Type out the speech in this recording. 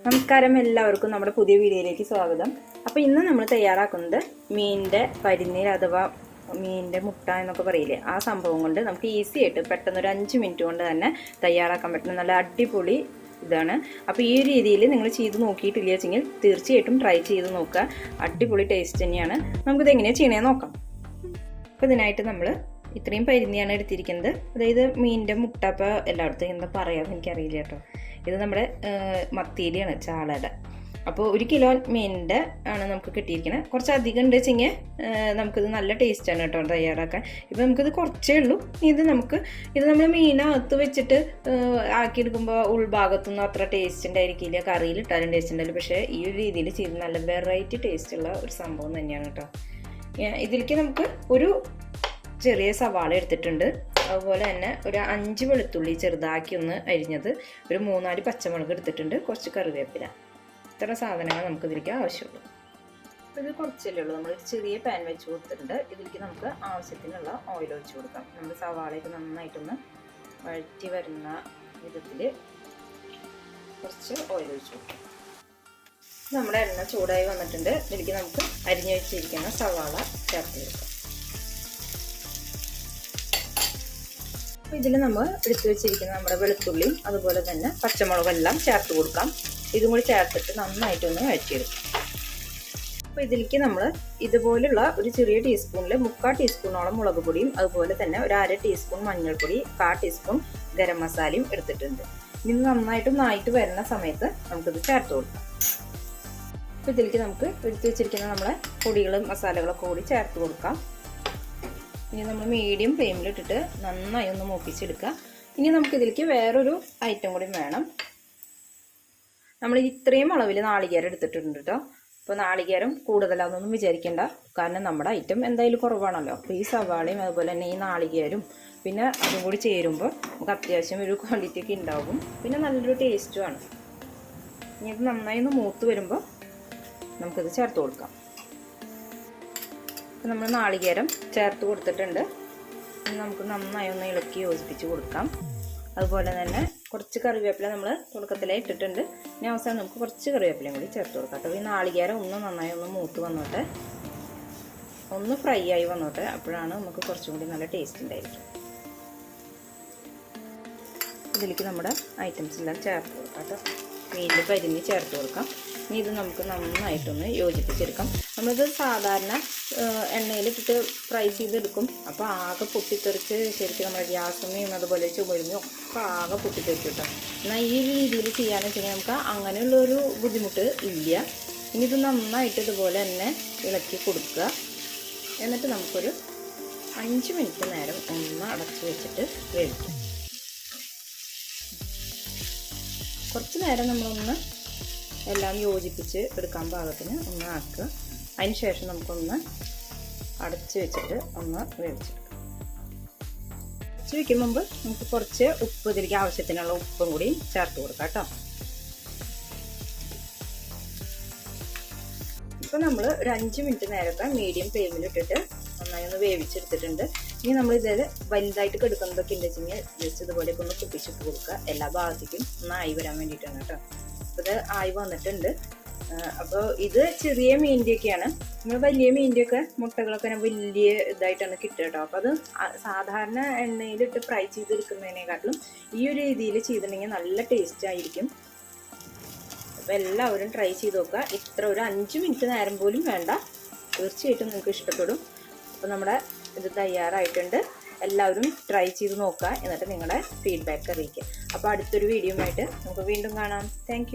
നമസ്കാരം, എല്ലാവർക്കും നമ്മുടെ പുതിയ വീഡിയോയിലേക്ക് സ്വാഗതം. അപ്പോൾ ഇന്ന് നമ്മൾ തയ്യാറാക്കുന്നത് മീനിൻ്റെ പരിനീർ അഥവാ മീനിൻ്റെ മുട്ട എന്നൊക്കെ പറയില്ലേ, ആ സംഭവം കൊണ്ട് നമുക്ക് ഈസി ആയിട്ട് പെട്ടെന്ന് ഒരു 5 മിനിറ്റ് കൊണ്ട് തന്നെ തയ്യാറാക്കാൻ പറ്റുന്ന നല്ല അടിപൊളി ഇതാണ്. അപ്പോൾ ഈ രീതിയിൽ നിങ്ങൾ ചെയ്ത് നോക്കിയിട്ടില്ല വെച്ചെങ്കിൽ തീർച്ചയായിട്ടും ട്രൈ ചെയ്ത് നോക്കുക. അടിപൊളി ടേസ്റ്റ് തന്നെയാണ്. നമുക്കിത് എങ്ങനെയാണ് ചെയ്യണേന്ന് നോക്കാം. അപ്പോൾ ഇതിനായിട്ട് നമ്മൾ ഇത്രയും പരിനിയാണ് എടുത്തിരിക്കുന്നത്. അതായത് മീനിൻ്റെ മുട്ട. അപ്പോൾ എല്ലായിടത്തും എന്താ പറയാമെന്ന് എനിക്കറിയില്ല കേട്ടോ. ഇത് നമ്മുടെ മത്തിയിലാണ്, ചാളയുടെ. അപ്പോൾ 1 കിലോ മീനിൻ്റെ ആണ് നമുക്ക് കിട്ടിയിരിക്കുന്നത്. കുറച്ച് അധികം ഉണ്ട് വെച്ചെങ്കിൽ നമുക്കിത് നല്ല ടേസ്റ്റാണ് കേട്ടോ തയ്യാറാക്കാൻ. ഇപ്പോൾ നമുക്കിത് കുറച്ചേ ഉള്ളൂ. ഇത് നമ്മൾ മീനകത്ത് വെച്ചിട്ട് ആക്കിയെടുക്കുമ്പോൾ ഉൾഭാഗത്തൊന്നും അത്ര ടേസ്റ്റ് ഉണ്ടായിരിക്കില്ല. കറിയിലിട്ടാലും ടേസ്റ്റ് ഉണ്ടാവില്ല. പക്ഷേ ഈ ഒരു രീതിയിൽ ചെയ്ത് നല്ല വെറൈറ്റി ടേസ്റ്റുള്ള ഒരു സംഭവം തന്നെയാണ് കേട്ടോ. ഇതിലേക്ക് നമുക്ക് ഒരു ചെറിയ സവാള എടുത്തിട്ടുണ്ട്. അതുപോലെ തന്നെ ഒരു 5 വെളുത്തുള്ളി ചെറുതാക്കി ഒന്ന് അരിഞ്ഞത്, ഒരു 3-4 പച്ചമുളക് എടുത്തിട്ടുണ്ട്, കുറച്ച് കറിവേപ്പില. ഇത്ര സാധനങ്ങൾ നമുക്ക് ഇതിലേക്ക് ആവശ്യമുള്ളൂ. അപ്പോൾ ഇത് കുറച്ചല്ലേ ഉള്ളൂ. നമ്മൾ ചെറിയ പാൻ വെച്ച് കൊടുത്തിട്ടുണ്ട്. ഇതിലേക്ക് നമുക്ക് ആവശ്യത്തിനുള്ള ഓയിൽ ഒഴിച്ച് കൊടുക്കാം. നമ്മൾ സവാളയൊക്കെ നന്നായിട്ടൊന്ന് വഴറ്റി വരുന്ന വിധത്തിൽ കുറച്ച് ഓയിൽ ഒഴിച്ച് കൊടുക്കാം. നമ്മുടെ എണ്ണ ചൂടായി വന്നിട്ടുണ്ട്. ഇതിലേക്ക് നമുക്ക് അരിഞ്ഞ് വെച്ചിരിക്കുന്ന സവാള ചേർത്ത് കൊടുക്കാം. അപ്പോൾ ഇതിൽ നമ്മൾ എടുത്തു വെച്ചിരിക്കുന്ന നമ്മുടെ വെളുത്തുള്ളിയും അതുപോലെ തന്നെ പച്ചമുളകെല്ലാം ചേർത്ത് കൊടുക്കാം. ഇതും കൂടി ചേർത്തിട്ട് നന്നായിട്ടൊന്ന് വഴറ്റിയെടുക്കാം. അപ്പോൾ ഇതിലേക്ക് നമ്മൾ ഇതുപോലുള്ള ഒരു ചെറിയ ടീസ്പൂണിൽ 3/4 ടീസ്പൂണോളം മുളക് പൊടിയും അതുപോലെ തന്നെ ഒരു 1/2 ടീസ്പൂൺ മഞ്ഞൾപ്പൊടി, 1/4 ടീസ്പൂൺ ഗരം മസാലയും എടുത്തിട്ടുണ്ട്. ഇത് നന്നായിട്ട് വരുന്ന സമയത്ത് നമുക്കിത് ചേർത്ത് കൊടുക്കാം. അപ്പോൾ ഇതിലേക്ക് നമുക്ക് എടുത്തു വെച്ചിരിക്കുന്ന നമ്മളെ പൊടികളും മസാലകളൊക്കെ കൂടി ചേർത്ത് കൊടുക്കാം. ഇനി നമ്മൾ മീഡിയം ഫ്ലെയിമിലിട്ടിട്ട് നന്നായി ഒന്ന് മൂപ്പിച്ചെടുക്കുക. ഇനി നമുക്കിതിലേക്ക് വേറൊരു ഐറ്റം കൂടി വേണം. നമ്മൾ ഇത്രയും അളവിൽ നാളികേരം എടുത്തിട്ടുണ്ട് കേട്ടോ. അപ്പോൾ നാളികേരം കൂടുതലാണെന്നൊന്നും വിചാരിക്കേണ്ട, കാരണം നമ്മുടെ ഐറ്റം എന്തായാലും കുറവാണല്ലോ. അപ്പോൾ ഈ സവാളയും അതുപോലെ തന്നെ ഈ നാളികേരും പിന്നെ അതും കൂടി ചേരുമ്പോൾ നമുക്ക് അത്യാവശ്യം ഒരു ക്വാണ്ടിറ്റി ഒക്കെ ഉണ്ടാകും. പിന്നെ നല്ലൊരു ടേസ്റ്റുമാണ്. ഇനി ഇത് നന്നായി ഒന്ന് മൂത്ത് വരുമ്പോൾ നമുക്കിത് ചേർത്ത് കൊടുക്കാം. നമ്മൾ നാളികേരം ചേർത്ത് കൊടുത്തിട്ടുണ്ട്. നമുക്ക് നന്നായി ഒന്ന് ഇളക്കി യോജിപ്പിച്ച് കൊടുക്കാം. അതുപോലെ തന്നെ കുറച്ച് കറിവേപ്പില നമ്മൾ തുടക്കത്തിലേ ഇട്ടിട്ടുണ്ട്. ഇനി അവസാനം നമുക്ക് കുറച്ച് കറിവേപ്പിലയും കൂടി ചേർത്ത് കൊടുക്കാം കേട്ടോ. ഈ നാളികേരം നന്നായി ഒന്ന് മൂത്ത് വന്നോട്ടെ, ഒന്ന് ഫ്രൈ ആയി വന്നോട്ടെ. അപ്പോഴാണ് നമുക്ക് കുറച്ചും കൂടി നല്ല ടേസ്റ്റ് ഉണ്ടായിരിക്കും. ഇതിലേക്ക് നമ്മുടെ ഐറ്റംസ് എല്ലാം ചേർത്ത് കൊടുക്കാം കേട്ടോ. മീനിൽ പരിഞ്ഞ് ചേർത്ത് കൊടുക്കാം. ഇനി ഇത് നമുക്ക് നന്നായിട്ടൊന്ന് യോജിപ്പിച്ചെടുക്കാം. നമ്മളിത് സാധാരണ എണ്ണയിലിട്ടിട്ട് ഫ്രൈ ചെയ്തെടുക്കും. അപ്പോൾ ആകെ പൊട്ടിത്തെറിച്ച് ശരിക്കും നമ്മുടെ ഗ്യാസുമേയും അതുപോലെ ചുമരുമയും ഒക്കെ ആകെ പൊട്ടിത്തെറിച്ച് കിട്ടും. എന്നാൽ ഈ രീതിയിൽ ചെയ്യാന്ന് വെച്ചാൽ നമുക്ക് അങ്ങനെയുള്ളൊരു ബുദ്ധിമുട്ട് ഇല്ല. ഇനി ഇത് നന്നായിട്ട് ഇതുപോലെ തന്നെ ഇളക്കി കൊടുക്കുക. എന്നിട്ട് നമുക്കൊരു 5 മിനിറ്റ് നേരം ഒന്ന് അടച്ച് വെച്ചിട്ട് വേവിക്കാം. കുറച്ച് നേരം നമ്മളൊന്ന് എല്ലാം യോജിപ്പിച്ച് എടുക്കാൻ പാകത്തിന് ഒന്ന് ആക്കുക. അതിന് ശേഷം നമുക്കൊന്ന് അടച്ച് വെച്ചിട്ട് ഒന്ന് വേവിച്ചെടുക്കാം. അടച്ച് വയ്ക്കും മുമ്പ് നമുക്ക് കുറച്ച് ഉപ്പ്, ഇതിലേക്ക് ആവശ്യത്തിനുള്ള ഉപ്പും കൂടി ചേർത്ത് കൊടുക്കാം കേട്ടോ. ഇപ്പോൾ നമ്മൾ ഒരു 5 മിനിറ്റ് നേരത്തെ മീഡിയം ഫ്ലെയിമിലിട്ടിട്ട് നന്നായി ഒന്ന് വേവിച്ചെടുത്തിട്ടുണ്ട്. ഇനി നമ്മൾ ഇതിൽ വലുതായിട്ട് കെടുക്കുന്നതൊക്കെ ഉണ്ട് വെച്ചെങ്കിൽ ജസ്റ്റ് ഇതുപോലെയൊക്കെ ഒന്ന് പൊട്ടിച്ചിട്ട് കൊടുക്കുക. എല്ലാ ഭാഗത്തേക്കും ഒന്ന് ആയി വരാൻ വേണ്ടിയിട്ടാണ് കേട്ടോ. അപ്പോൾ ഇത് ആയി വന്നിട്ടുണ്ട്. അപ്പോൾ ഇത് ചെറിയ മീനിൻ്റെയൊക്കെയാണ്. നമ്മൾ വലിയ മീനിൻ്റെയൊക്കെ മുട്ടകളൊക്കെ വലിയ ഇതായിട്ടാണ് കിട്ടുക കേട്ടോ. അപ്പോൾ അത് സാധാരണ എണ്ണയിലിട്ട് ഫ്രൈ ചെയ്തെടുക്കുന്നതിനെക്കാട്ടിലും ഈ ഒരു രീതിയിൽ ചെയ്തിട്ടുണ്ടെങ്കിൽ നല്ല ടേസ്റ്റ് ആയിരിക്കും. അപ്പോൾ എല്ലാവരും ട്രൈ ചെയ്ത് നോക്കുക. ഇത്ര ഒരു 5 മിനിറ്റ് നേരം പോലും വേണ്ട. തീർച്ചയായിട്ടും നിങ്ങൾക്ക് ഇഷ്ടപ്പെടും. അപ്പോൾ നമ്മുടെ ഇത് തയ്യാറായിട്ടുണ്ട്. എല്ലാവരും ട്രൈ ചെയ്ത് നോക്കുക. എന്നിട്ട് നിങ്ങളുടെ ഫീഡ്ബാക്ക് അറിയിക്കുക. അപ്പോൾ അടുത്തൊരു വീഡിയോ ആയിട്ട് നമുക്ക് വീണ്ടും കാണാം. താങ്ക്